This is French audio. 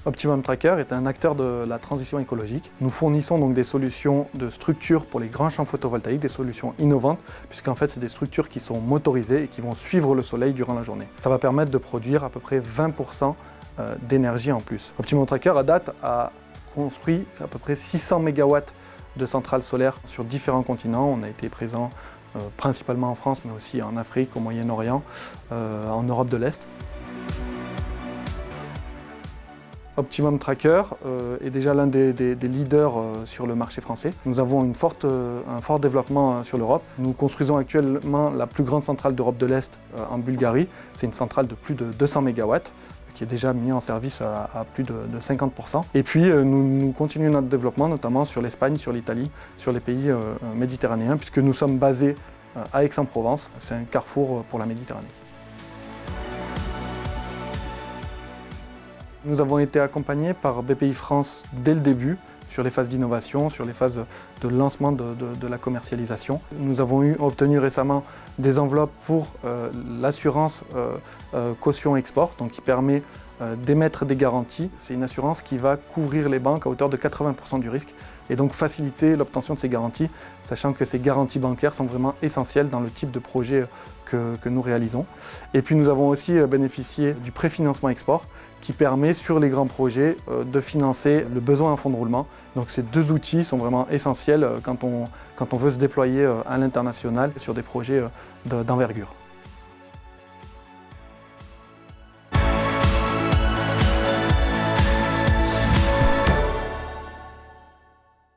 Optimum Tracker est un acteur de la transition écologique. Nous fournissons donc des solutions de structures pour les grands champs photovoltaïques, des solutions innovantes, puisqu'en fait c'est des structures qui sont motorisées et qui vont suivre le soleil durant la journée. Ça va permettre de produire à peu près 20% d'énergie en plus. Optimum Tracker à date a construit à peu près 600 MW de centrales solaires sur différents continents. On a été présent principalement en France, mais aussi en Afrique, au Moyen-Orient, en Europe de l'Est. Optimum Tracker est déjà l'un des leaders sur le marché français. Nous avons un fort développement sur l'Europe. Nous construisons actuellement la plus grande centrale d'Europe de l'Est en Bulgarie. C'est une centrale de plus de 200 MW qui est déjà mise en service à plus de 50%. Et puis nous continuons notre développement, notamment sur l'Espagne, sur l'Italie, sur les pays méditerranéens, puisque nous sommes basés à Aix-en-Provence. C'est un carrefour pour la Méditerranée. Nous avons été accompagnés par BPI France dès le début sur les phases d'innovation, sur les phases de lancement de la commercialisation. Nous avons obtenu récemment des enveloppes pour l'assurance caution export, donc qui permet d'émettre des garanties. C'est une assurance qui va couvrir les banques à hauteur de 80% du risque et donc faciliter l'obtention de ces garanties, sachant que ces garanties bancaires sont vraiment essentielles dans le type de projet que nous réalisons. Et puis nous avons aussi bénéficié du préfinancement export qui permet sur les grands projets de financer le besoin en fonds de roulement. Donc ces deux outils sont vraiment essentiels quand on veut se déployer à l'international sur des projets d'envergure.